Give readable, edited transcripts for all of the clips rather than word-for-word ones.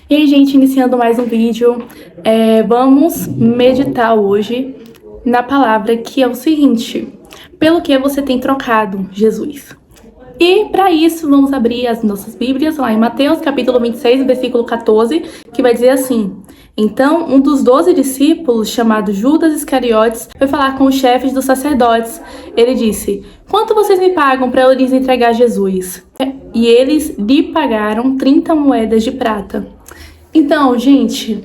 E aí, gente, iniciando mais um vídeo, vamos meditar hoje na palavra que é o seguinte: pelo que você tem trocado Jesus? E para isso, vamos abrir as nossas Bíblias lá em Mateus, capítulo 26, versículo 14, que vai dizer assim: Então, um dos 12 discípulos, chamado Judas Iscariotes, foi falar com os chefes dos sacerdotes. Ele disse: Quanto vocês me pagam para eu lhes entregar Jesus? E eles lhe pagaram 30 moedas de prata. Então, gente,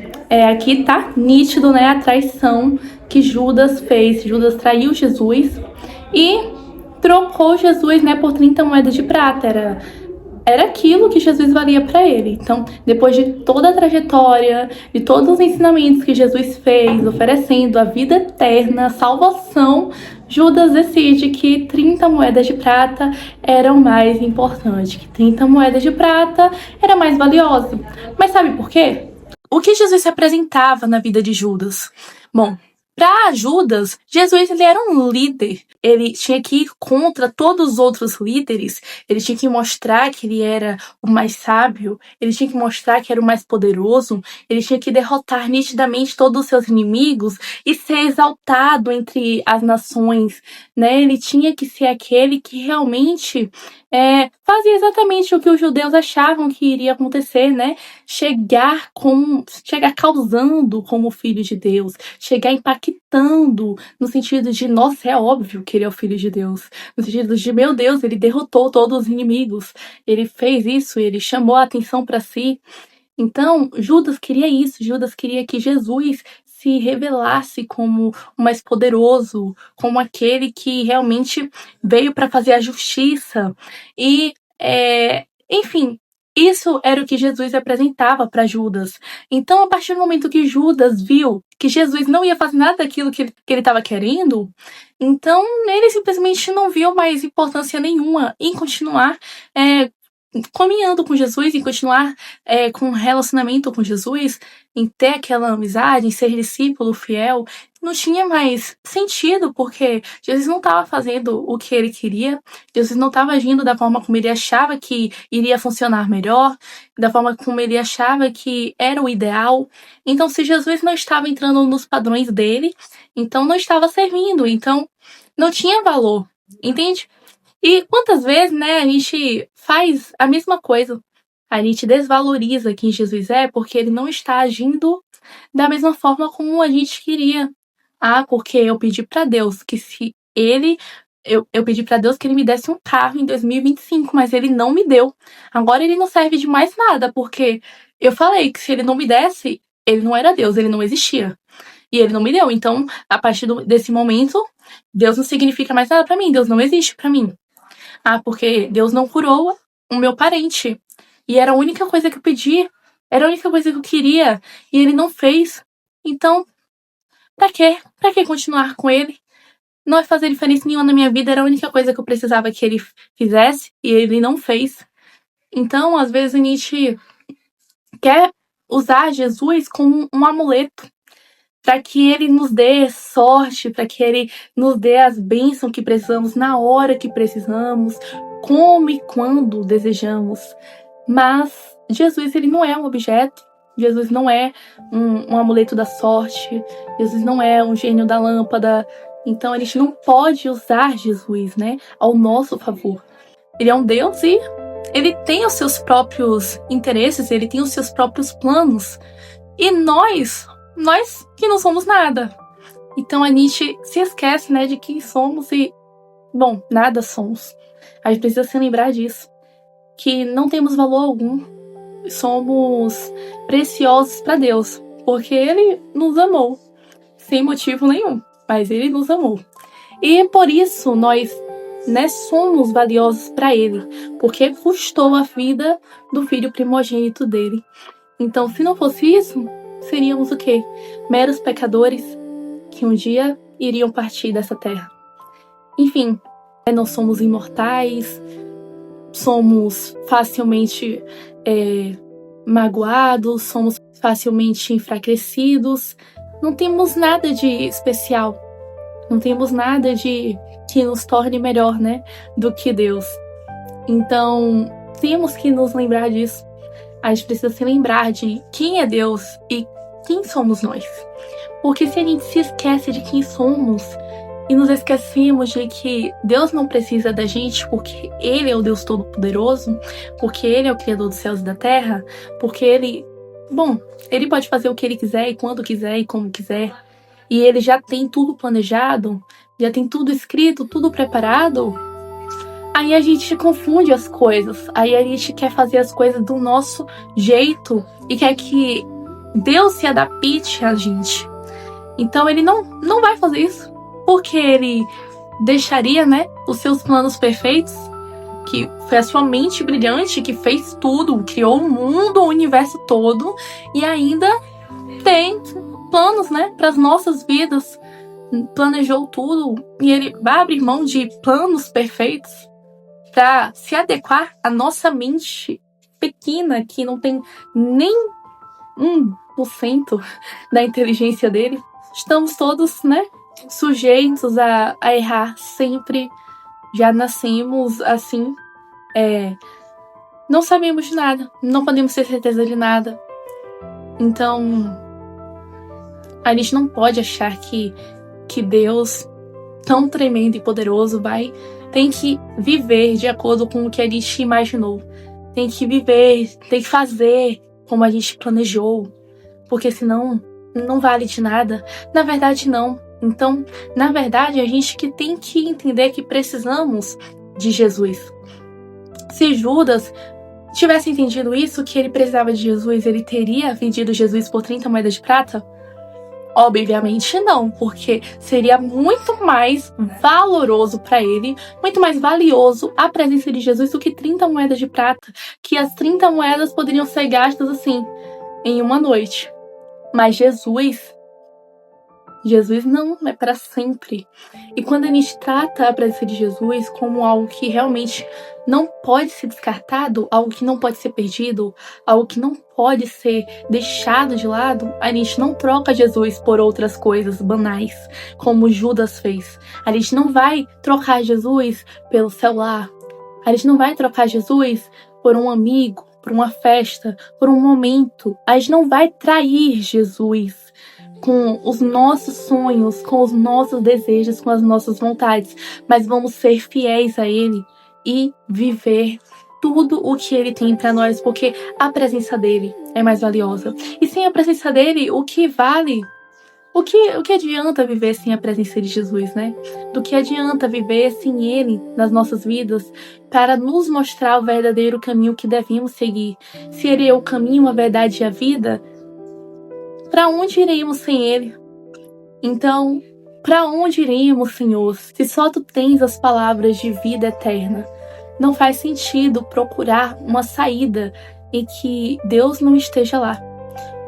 aqui tá nítido, né, a traição que Judas fez. Judas traiu Jesus e trocou Jesus, né, por 30 moedas de prata. Era aquilo que Jesus valia para ele. Então, depois de toda a trajetória, de todos os ensinamentos que Jesus fez, oferecendo a vida eterna, a salvação, Judas decide que 30 moedas de prata eram mais importantes, que 30 moedas de prata era mais valioso. Mas sabe por quê? O que Jesus representava na vida de Judas? Bom, para Judas, Jesus ele era um líder. Ele tinha que ir contra todos os outros líderes. Ele tinha que mostrar que ele era o mais sábio. Ele tinha que mostrar que era o mais poderoso. Ele tinha que derrotar nitidamente todos os seus inimigos e ser exaltado entre as nações, né? Ele tinha que ser aquele que realmente fazia exatamente o que os judeus achavam que iria acontecer, né? Chegar causando como filho de Deus, chegar impactando no sentido de, nossa, é óbvio que ele é o filho de Deus, no sentido de, meu Deus, ele derrotou todos os inimigos, ele fez isso, ele chamou a atenção para si. Então, Judas queria isso, Judas queria que Jesus se revelasse como o mais poderoso, como aquele que realmente veio para fazer a justiça. E, enfim, isso era o que Jesus apresentava para Judas. Então, a partir do momento que Judas viu que Jesus não ia fazer nada daquilo que ele estava querendo, então ele simplesmente não viu mais importância nenhuma em continuar caminhando com Jesus, em continuar com um relacionamento com Jesus, em ter aquela amizade, em ser discípulo fiel, não tinha mais sentido, porque Jesus não estava fazendo o que ele queria, Jesus não estava agindo da forma como ele achava que iria funcionar melhor, da forma como ele achava que era o ideal. Então, se Jesus não estava entrando nos padrões dele, então não estava servindo, então não tinha valor, entende? E quantas vezes, né, a gente faz a mesma coisa. A gente desvaloriza quem Jesus é porque ele não está agindo da mesma forma como a gente queria. Ah, porque eu pedi para Deus que se ele. Eu pedi para Deus que ele me desse um carro em 2025, mas ele não me deu. Agora ele não serve de mais nada, porque eu falei que se ele não me desse, ele não era Deus, ele não existia. E ele não me deu. Então, a partir desse momento, Deus não significa mais nada para mim, Deus não existe para mim. Ah, porque Deus não curou o meu parente. E era a única coisa que eu pedi. Era a única coisa que eu queria. E ele não fez. Então, pra quê? Pra que continuar com ele? Não vai fazer diferença nenhuma na minha vida. Era a única coisa que eu precisava que ele fizesse. E ele não fez. Então, às vezes, a gente quer usar Jesus como um amuleto. Para que ele nos dê sorte, para que ele nos dê as bênçãos que precisamos na hora que precisamos, como e quando desejamos. Mas Jesus, ele não é um objeto, Jesus não é um amuleto da sorte, Jesus não é um gênio da lâmpada. Então a gente não pode usar Jesus, né, ao nosso favor. Ele é um Deus e ele tem os seus próprios interesses, ele tem os seus próprios planos. E nós que não somos nada. Então a gente se esquece, né, de quem somos e, bom, nada somos. A gente precisa se lembrar disso. Que não temos valor algum. Somos preciosos para Deus. Porque Ele nos amou. Sem motivo nenhum. Mas Ele nos amou. E por isso nós, né, somos valiosos para Ele. Porque custou a vida do filho primogênito dele. Então, se não fosse isso, seríamos o quê? Meros pecadores que um dia iriam partir dessa terra. Enfim, não somos imortais, somos facilmente magoados, somos facilmente enfraquecidos, não temos nada de especial, não temos nada de que nos torne melhor, né, do que Deus. Então, temos que nos lembrar disso. a gente precisa se lembrar de quem é Deus e quem somos nós. Porque se a gente se esquece de quem somos e nos esquecemos de que Deus não precisa da gente porque Ele é o Deus Todo-Poderoso, porque Ele é o Criador dos céus e da terra, porque Ele pode fazer o que Ele quiser e quando quiser e como quiser, e Ele já tem tudo planejado, já tem tudo escrito, tudo preparado, aí a gente confunde as coisas, aí a gente quer fazer as coisas do nosso jeito e quer que Deus se adapte a gente. Então Ele não vai fazer isso, porque Ele deixaria, os seus planos perfeitos, que foi a sua mente brilhante que fez tudo, criou o mundo, o universo todo, e ainda tem planos, para as nossas vidas, planejou tudo, e Ele vai abrir mão de planos perfeitos para se adequar à nossa mente pequena, que não tem nem 1% da inteligência dele. Estamos todos, sujeitos a errar sempre. Já nascemos assim. Não sabemos de nada. Não podemos ter certeza de nada. Então, a gente não pode achar que Deus, tão tremendo e poderoso, tem que viver de acordo com o que a gente imaginou. Tem que viver, tem que fazer como a gente planejou. Porque senão não vale de nada. Na verdade, não. Então, na verdade, a gente que tem que entender que precisamos de Jesus. Se Judas tivesse entendido isso, que ele precisava de Jesus, ele teria vendido Jesus por 30 moedas de prata? Obviamente não, porque seria muito mais valoroso para ele, muito mais valioso a presença de Jesus do que 30 moedas de prata, que as 30 moedas poderiam ser gastas assim, em uma noite. Mas Jesus não é para sempre. E quando a gente trata a presença de Jesus como algo que realmente não pode ser descartado, algo que não pode ser perdido, algo que não pode ser deixado de lado, a gente não troca Jesus por outras coisas banais, como Judas fez. A gente não vai trocar Jesus pelo celular. A gente não vai trocar Jesus por um amigo, por uma festa, por um momento. A gente não vai trair Jesus com os nossos sonhos, com os nossos desejos, com as nossas vontades, mas vamos ser fiéis a Ele e viver tudo o que Ele tem para nós, porque a presença dele é mais valiosa. E sem a presença dele, o que vale? O que adianta viver sem a presença de Jesus, Do que adianta viver sem Ele nas nossas vidas para nos mostrar o verdadeiro caminho que devemos seguir? Se Ele é o caminho, a verdade e a vida, para onde iremos sem Ele? Então, para onde iremos, Senhor, se só Tu tens as palavras de vida eterna? Não faz sentido procurar uma saída em que Deus não esteja lá.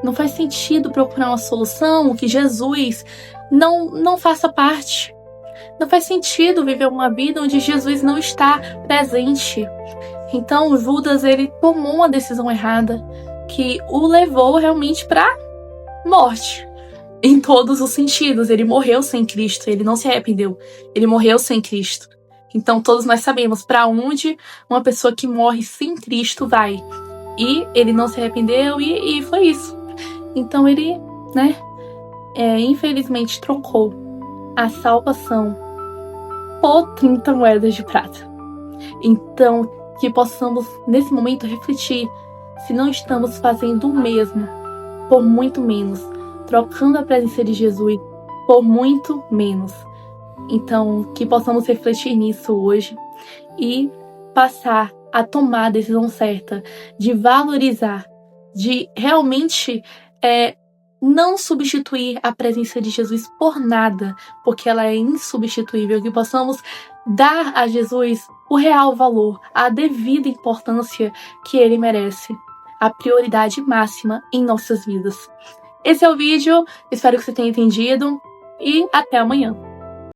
Não faz sentido procurar uma solução que Jesus não faça parte. Não faz sentido viver uma vida onde Jesus não está presente. Então, Judas, ele tomou uma decisão errada que o levou realmente para morte. Em todos os sentidos. Ele morreu sem Cristo. Ele não se arrependeu. Ele morreu sem Cristo. Então, todos nós sabemos para onde uma pessoa que morre sem Cristo vai. E ele não se arrependeu e foi isso. Então ele, infelizmente trocou a salvação por 30 moedas de prata. Então, que possamos nesse momento refletir se não estamos fazendo o mesmo por muito menos, trocando a presença de Jesus por muito menos. Então, que possamos refletir nisso hoje e passar a tomar a decisão certa de valorizar, de realmente não substituir a presença de Jesus por nada, porque ela é insubstituível. Que possamos dar a Jesus o real valor, a devida importância que ele merece, a prioridade máxima em nossas vidas. Esse é o vídeo, espero que você tenha entendido e até amanhã.